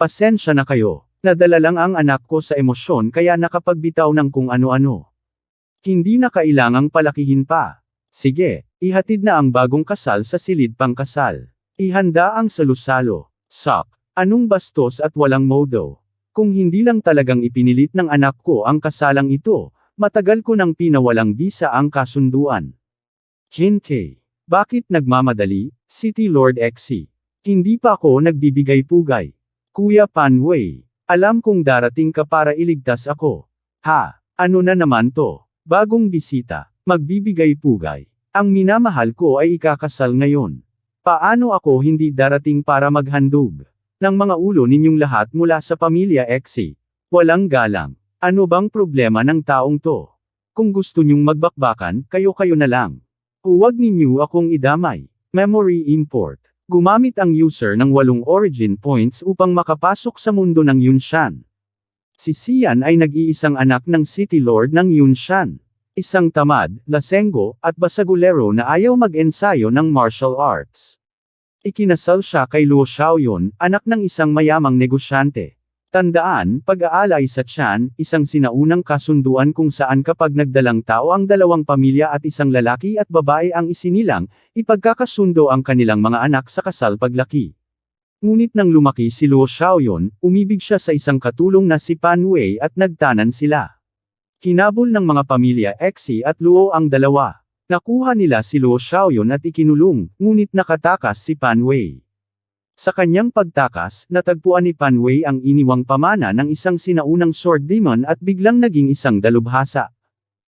Pasensya na kayo. Nadala lang ang anak ko sa emosyon kaya nakapagbitaw ng kung ano-ano. Hindi na kailangang palakihin pa. Sige, ihatid na ang bagong kasal sa silid pangkasal. Ihanda ang salusalo. Sok. Anong bastos at walang modo? Kung hindi lang talagang ipinilit ng anak ko ang kasalang ito, matagal ko nang pinawalang bisa ang kasunduan. Hinte. Bakit nagmamadali, City Lord Xe? Hindi pa ako nagbibigay pugay. Kuya Panway, alam kong darating ka para iligtas ako. Ha, ano na naman to? Bagong bisita, magbibigay pugay. Ang minamahal ko ay ikakasal ngayon. Paano ako hindi darating para maghandog? Ng mga ulo ninyong lahat mula sa pamilya Xe. Walang galang. Ano bang problema ng taong to? Kung gusto nyong magbakbakan, kayo-kayo na lang. Huwag ninyo akong idamay. Memory import. Gumamit ang user ng 8 origin points upang makapasok sa mundo ng Yunshan. Si Xian ay nag-iisang anak ng City Lord ng Yunshan. Isang tamad, lasenggo, at basagulero na ayaw mag-ensayo ng martial arts. Ikinasal siya kay Luo Xiaoyun, anak ng isang mayamang negosyante. Tandaan, pag-aalay sa tiyan, isang sinaunang kasunduan kung saan kapag nagdalang tao ang dalawang pamilya at isang lalaki at babae ang isinilang, ipagkakasundo ang kanilang mga anak sa kasal paglaki. Ngunit nang lumaki si Luo Xiaoyun, umibig siya sa isang katulong na si Pan Wei at nagtanan sila. Hinabol ng mga pamilya Xe at Luo ang dalawa. Nakuha nila si Luo Xiaoyun at ikinulong, ngunit nakatakas si Pan Wei. Sa kanyang pagtakas, natagpuan ni Pan Wei ang iniwang pamana ng isang sinaunang sword demon at biglang naging isang dalubhasa.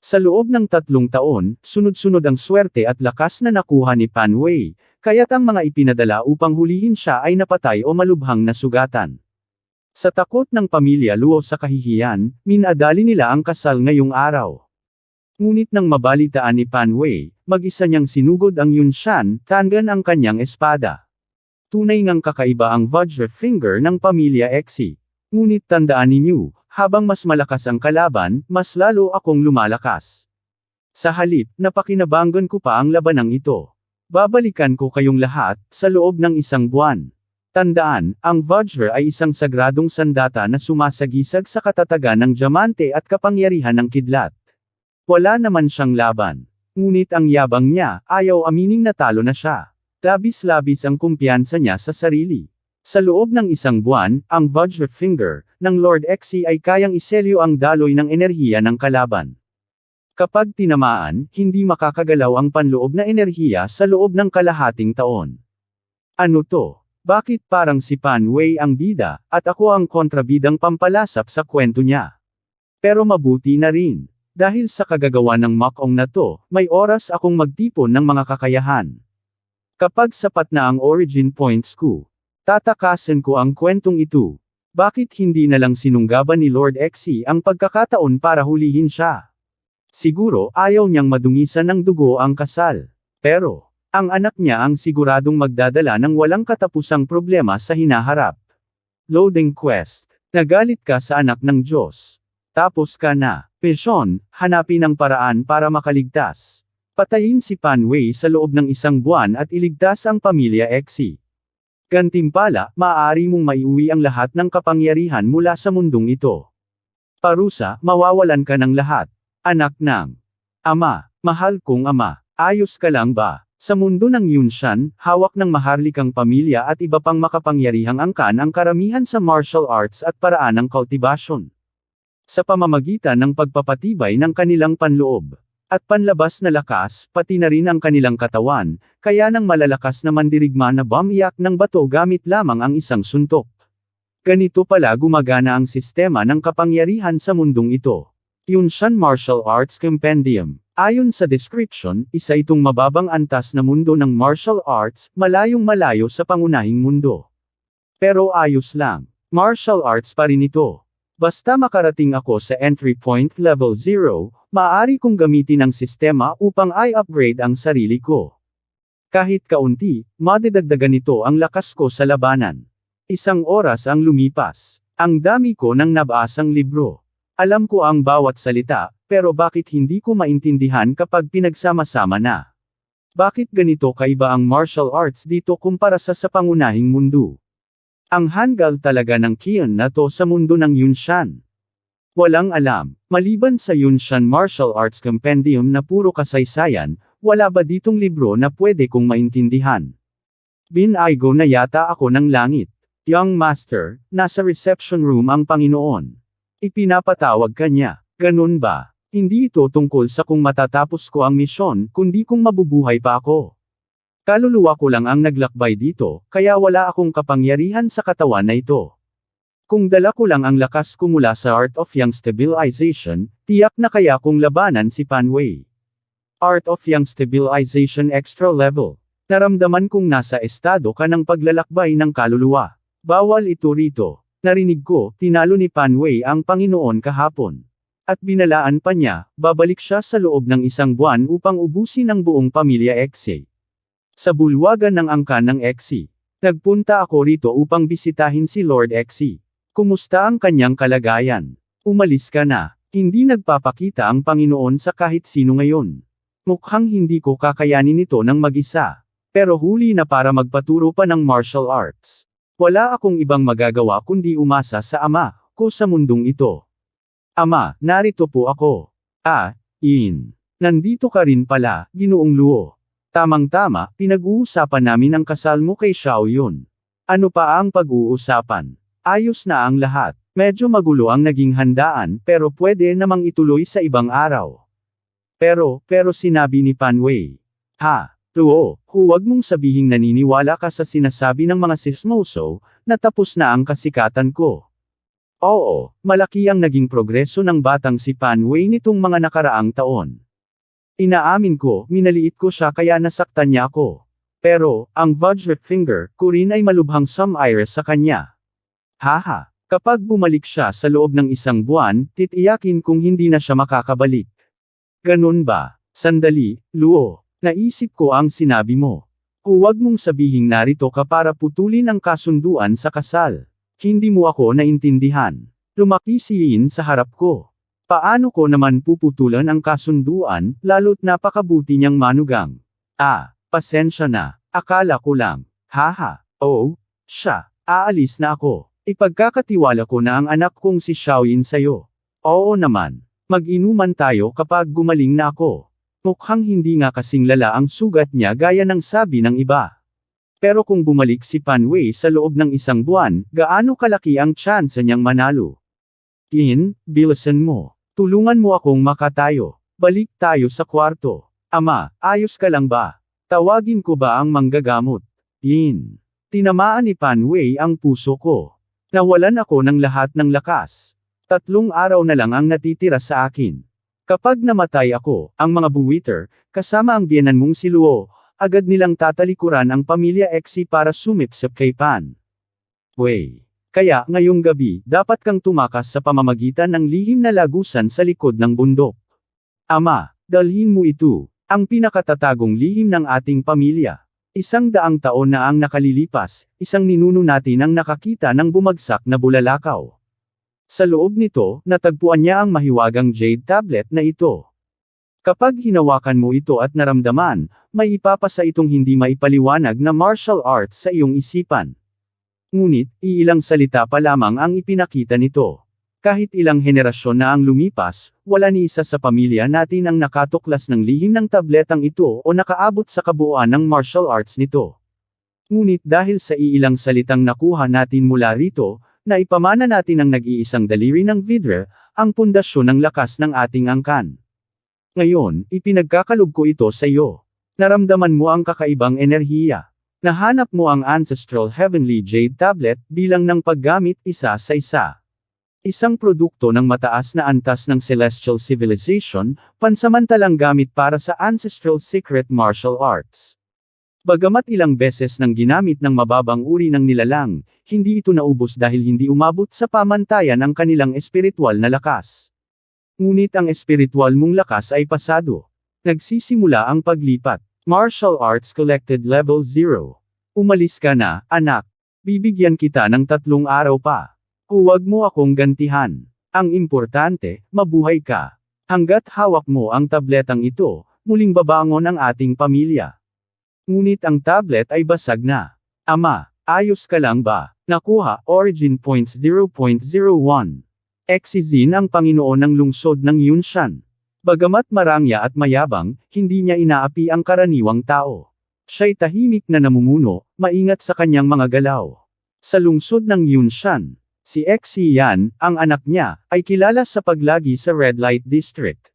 Sa loob ng 3 taon, sunod-sunod ang swerte at lakas na nakuha ni Pan Wei, kaya't ang mga ipinadala upang hulihin siya ay napatay o malubhang nasugatan. Sa takot ng pamilya Luo sa kahihiyan, minadali nila ang kasal ngayong araw. Ngunit nang mabalitaan ni Pan Wei, mag-isa niyang sinugod ang Yunshan, tangan ang kanyang espada. Tunay ngang kakaiba ang Vajra Finger ng pamilya Xe. Ngunit tandaan ninyo, habang mas malakas ang kalaban, mas lalo akong lumalakas. Sa halip, napakinabangan ko pa ang labanang ito. Babalikan ko kayong lahat, sa loob ng 1 buwan. Tandaan, ang Vajra ay isang sagradong sandata na sumasagisag sa katatagan ng diamante at kapangyarihan ng kidlat. Wala naman siyang laban. Ngunit ang yabang niya, ayaw amining natalo na siya. Labis-labis ang kumpiyansa niya sa sarili. Sa loob ng 1 buwan, ang Vajra Finger ng Lord Xe ay kayang iselyo ang daloy ng enerhiya ng kalaban. Kapag tinamaan, hindi makakagalaw ang panloob na enerhiya sa loob ng kalahating taon. Ano to? Bakit parang si Pan Wei ang bida, at ako ang kontrabidang pampalasap sa kwento niya? Pero mabuti na rin. Dahil sa kagagawa ng makong na to, may oras akong magtipon ng mga kakayahan. Kapag sapat na ang origin points ko, tatakasan ko ang kwentong ito. Bakit hindi na lang sinunggaban ni Lord Xe ang pagkakataon para hulihin siya? Siguro, ayaw niyang madungisan ng dugo ang kasal. Pero, ang anak niya ang siguradong magdadala ng walang katapusang problema sa hinaharap. Loading quest. Nagalit ka sa anak ng Diyos. Tapos ka na. Pesyon, hanapin ang paraan para makaligtas. Patayin si Pan Wei sa loob ng 1 buwan at iligtas ang pamilya Xe. Gantimpala, maaari mong maiuwi ang lahat ng kapangyarihan mula sa mundong ito. Parusa, mawawalan ka ng lahat. Anak ng Ama, mahal kong ama, ayos ka lang ba? Sa mundo ng Yunshan, hawak ng maharlikang pamilya at iba pang makapangyarihang angkan ang karamihan sa martial arts at paraan ng kultibasyon. Sa pamamagitan ng pagpapatibay ng kanilang panloob at panlabas na lakas, pati na rin ang kanilang katawan, kaya nang malalakas na mandirigma na bumiyak ng bato gamit lamang ang isang suntok. Ganito pala gumagana ang sistema ng kapangyarihan sa mundong ito. Yunshan Martial Arts Compendium. Ayon sa description, isa itong mababang antas na mundo ng martial arts, malayong malayo sa pangunahing mundo. Pero ayos lang. Martial arts pa rin ito. Basta makarating ako sa entry point level 0, maaari kong gamitin ang sistema upang i-upgrade ang sarili ko. Kahit kaunti, madidagdagan nito ang lakas ko sa labanan. 1 oras ang lumipas. Ang dami ko ng nabasang libro. Alam ko ang bawat salita, pero bakit hindi ko maintindihan kapag pinagsama-sama na? Bakit ganito kaiba ang martial arts dito kumpara sa pangunahing mundo? Ang hanggal talaga ng Kion na to sa mundo ng Yunshan. Walang alam, maliban sa Yunshan Martial Arts Compendium na puro kasaysayan, wala ba ditong libro na pwede kong maintindihan? Binaygo na yata ako ng langit. Young Master, nasa reception room ang Panginoon. Ipinapatawag ka niya. Ganun ba? Hindi ito tungkol sa kung matatapos ko ang misyon, kundi kung mabubuhay pa ako. Kaluluwa ko lang ang naglakbay dito, kaya wala akong kapangyarihan sa katawan na ito. Kung dala ko lang ang lakas ko mula sa Art of Yang Stabilization, tiyak na kaya kong labanan si Pan Wei. Art of Yang Stabilization Extra Level. Naramdaman kong nasa estado ka ng paglalakbay ng kaluluwa. Bawal ito rito. Narinig ko, tinalo ni Pan Wei ang Panginoon kahapon. At binalaan pa niya, babalik siya sa loob ng 1 buwan upang ubusin ang buong pamilya Exe. Sa bulwagan ng angkan ng Exe. Nagpunta ako rito upang bisitahin si Lord Exe. Kumusta ang kanyang kalagayan? Umalis ka na. Hindi nagpapakita ang Panginoon sa kahit sino ngayon. Mukhang hindi ko kakayanin ito ng mag-isa. Pero huli na para magpaturo pa ng martial arts. Wala akong ibang magagawa kundi umasa sa Ama ko sa mundong ito. Ama, narito po ako. Nandito ka rin pala, Ginoong Luo. Tamang-tama, pinag-uusapan namin ang kasal mo kay Xiao Yun. Ano pa ang pag-uusapan? Ayos na ang lahat. Medyo magulo ang naging handaan, pero pwede namang ituloy sa ibang araw. Pero sinabi ni Pan Wei. Luo, huwag mong sabihing naniniwala ka sa sinasabi ng mga sismoso, na tapos na ang kasikatan ko. Oo, malaki ang naging progreso ng batang si Pan Wei nitong mga nakaraang taon. Inaamin ko, minaliit ko siya kaya nasaktan niya ako. Pero, ang Vajra Finger, ko rin ay malubhang sumire sa kanya. Kapag bumalik siya sa loob ng 1 buwan, titiyakin kung hindi na siya makakabalik. Ganun ba? Sandali, Luo. Naisip ko ang sinabi mo. Huwag mong sabihing narito ka para putulin ang kasunduan sa kasal. Hindi mo ako naintindihan. Lumaki si Yin sa harap ko. Paano ko naman puputulan ang kasunduan, lalo't napakabuti niyang manugang? Pasensya na. Akala ko lang. Oh, siya. Aalis na ako. Ipagkakatiwala ko na ang anak kong si Xiaoyin sa'yo. Oo naman. Mag-inuman tayo kapag gumaling na ako. Mukhang hindi nga kasing lala ang sugat niya gaya ng sabi ng iba. Pero kung bumalik si Pan Wei sa loob ng 1 buwan, gaano kalaki ang tsansa niyang manalo? Yin, bilisan mo. Tulungan mo akong makatayo. Balik tayo sa kwarto. Ama, ayos ka lang ba? Tawagin ko ba ang manggagamot? Yin. Tinamaan ni Pan Wei ang puso ko. Nawalan ako ng lahat ng lakas. 3 araw na lang ang natitira sa akin. Kapag namatay ako, ang mga buwiter, kasama ang biyenan mong si Luo, agad nilang tatalikuran ang pamilya Exe para sumipsip kay Pan Wei. Kaya, ngayong gabi, dapat kang tumakas sa pamamagitan ng lihim na lagusan sa likod ng bundok. Ama, dalhin mo ito, ang pinakatatagong lihim ng ating pamilya. 100 taon na ang nakalilipas, isang ninuno natin ang nakakita ng bumagsak na bulalakaw. Sa loob nito, natagpuan niya ang mahiwagang jade tablet na ito. Kapag hinawakan mo ito at naramdaman, may ipapasa itong hindi maipaliwanag na martial arts sa iyong isipan. Ngunit, iilang salita pa lamang ang ipinakita nito. Kahit ilang henerasyon na ang lumipas, wala ni isa sa pamilya natin ang nakatuklas ng lihim ng tabletang ito o nakaabot sa kabuuan ng martial arts nito. Ngunit dahil sa iilang salitang nakuha natin mula rito, na ipamana natin ang nag-iisang daliri ng Vidra, ang pundasyon ng lakas ng ating angkan. Ngayon, ipinagkakalob ko ito sa iyo. Naramdaman mo ang kakaibang enerhiya. Nahanap mo ang Ancestral Heavenly Jade Tablet bilang ng paggamit isa sa isa. Isang produkto ng mataas na antas ng Celestial Civilization, pansamantalang gamit para sa Ancestral Secret Martial Arts. Bagamat ilang beses nang ginamit ng mababang uri ng nilalang, hindi ito naubos dahil hindi umabot sa pamantayan ang kanilang espiritual na lakas. Ngunit ang espiritual mong lakas ay pasado. Nagsisimula ang paglipat. Martial Arts Collected Level 0. Umalis ka na, anak. Bibigyan kita ng 3 araw pa. Huwag mo akong gantihan. Ang importante, mabuhay ka. Hanggat hawak mo ang tabletang ito, muling babangon ang ating pamilya. Ngunit ang tablet ay basag na. Ama, Ayos ka lang ba? Nakuha, origin points 0.01. Exizin ang Panginoon ng lungsod ng Yunshan. Bagamat marangya at mayabang, hindi niya inaapi ang karaniwang tao. Siya'y tahimik na namumuno, maingat sa kanyang mga galaw. Sa lungsod ng Yunshan, si Xian, ang anak niya, ay kilala sa paglagi sa Red Light District.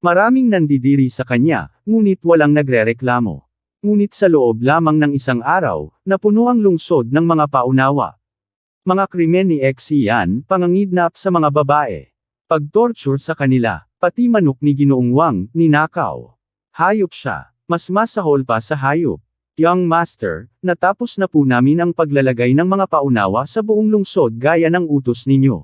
Maraming nandidiri sa kanya, ngunit walang nagrereklamo. Ngunit sa loob lamang ng isang araw, napuno ang lungsod ng mga paunawa. Mga krimen ni Xian, pangangidnap sa mga babae. Pagtorture sa kanila, pati manok ni Ginoong Wang, ninakaw. Hayop siya, mas masahol pa sa hayop. Young Master, natapos na po namin ang paglalagay ng mga paunawa sa buong lungsod gaya ng utos ninyo.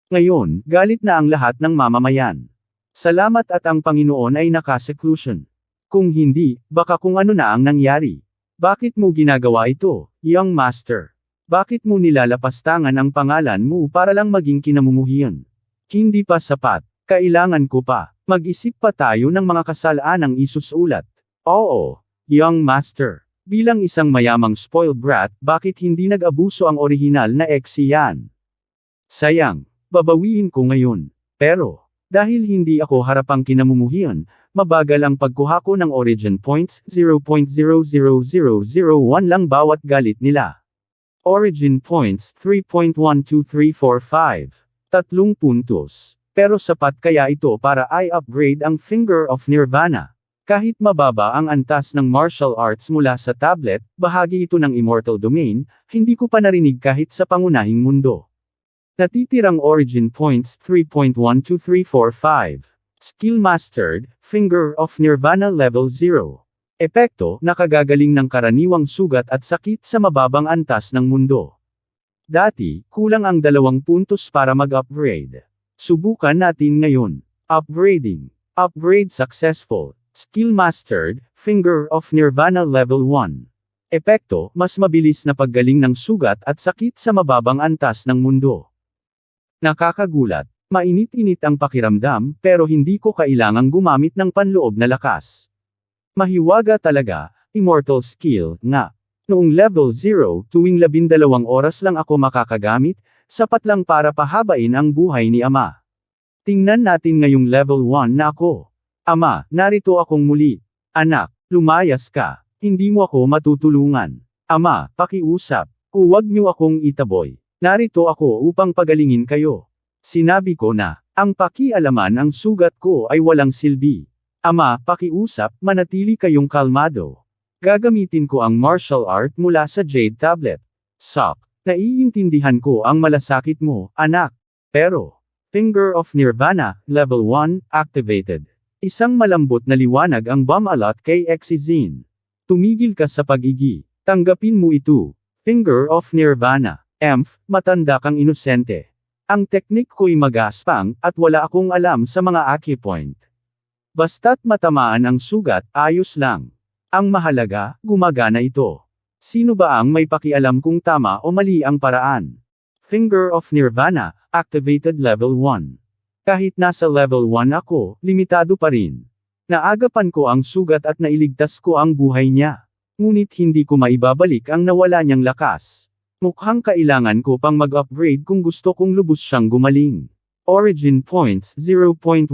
Ngayon, galit na ang lahat ng mamamayan. Salamat at ang Panginoon ay naka-seclusion. Kung hindi, baka kung ano na ang nangyari. Bakit mo ginagawa ito, Young Master? Bakit mo nilalapastangan ang pangalan mo para lang maging kinamumuhian? Hindi pa sapat, kailangan ko pa. Mag-isip pa tayo ng mga kasalanang isusulat. Oo, Young Master. Bilang isang mayamang spoiled brat, bakit hindi nag-abuso ang orihinal na Xian? Sayang, babawiin ko ngayon. Pero, dahil hindi ako harapang kinamumuhian, mabagal ang pagkuha ko ng origin points, 0.00001 lang bawat galit nila. Origin points 3.12345. 3 puntos. Pero sapat kaya ito para i-upgrade ang Finger of Nirvana. Kahit mababa ang antas ng martial arts mula sa tablet, bahagi ito ng Immortal Domain, hindi ko pa narinig kahit sa pangunahing mundo. Natitirang origin points 3.12345. Skill Mastered, Finger of Nirvana Level 0. Epekto, nakagagaling ng karaniwang sugat at sakit sa mababang antas ng mundo. Dati, kulang ang 2 puntos para mag-upgrade. Subukan natin ngayon. Upgrading. Upgrade successful. Skill Mastered, Finger of Nirvana Level 1. Epekto, mas mabilis na paggaling ng sugat at sakit sa mababang antas ng mundo. Nakakagulat. Mainit-init ang pakiramdam, pero hindi ko kailangang gumamit ng panloob na lakas. Mahiwaga talaga, Immortal Skill, nga. Noong level 0, tuwing 12 oras lang ako makakagamit, sapat lang para pahabain ang buhay ni Ama. Tingnan natin ngayong level 1 na ako. Ama, narito akong muli. Anak, lumayas ka. Hindi mo ako matutulungan. Ama, pakiusap. Huwag niyo akong itaboy. Narito ako upang pagalingin kayo. Sinabi ko na, ang pakialaman ang sugat ko ay walang silbi. Ama, pakiusap, manatili kayong kalmado. Gagamitin ko ang martial art mula sa Jade Tablet. Sok. Naiintindihan ko ang malasakit mo, anak. Pero, Finger of Nirvana, Level 1, activated. Isang malambot na liwanag ang bumalot kay Exizin. Tumigil ka sa pag-igi. Tanggapin mo ito. Finger of Nirvana. Matanda kang inosente. Ang teknik ko'y magaspang, at wala akong alam sa mga acupoint. Basta't matamaan ang sugat, ayos lang. Ang mahalaga, gumagana ito. Sino ba ang may pakialam kung tama o mali ang paraan? Finger of Nirvana, activated level 1. Kahit nasa level 1 ako, limitado pa rin. Naagapan ko ang sugat at nailigtas ko ang buhay niya. Ngunit hindi ko maibabalik ang nawala niyang lakas. Mukhang kailangan ko pang mag-upgrade kung gusto kong lubos siyang gumaling. Origin points 0.12345.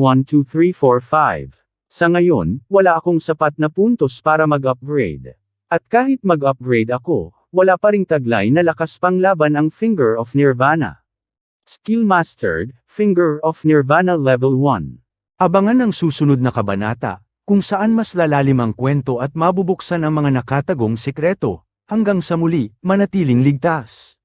Sa ngayon, wala akong sapat na puntos para mag-upgrade. At kahit mag-upgrade ako, wala pa ring taglay na lakas pang laban ang Finger of Nirvana. Skill Mastered, Finger of Nirvana Level 1. Abangan ang susunod na kabanata, kung saan mas lalalim ang kwento at mabubuksan ang mga nakatagong sikreto. Hanggang sa muli, manatiling ligtas.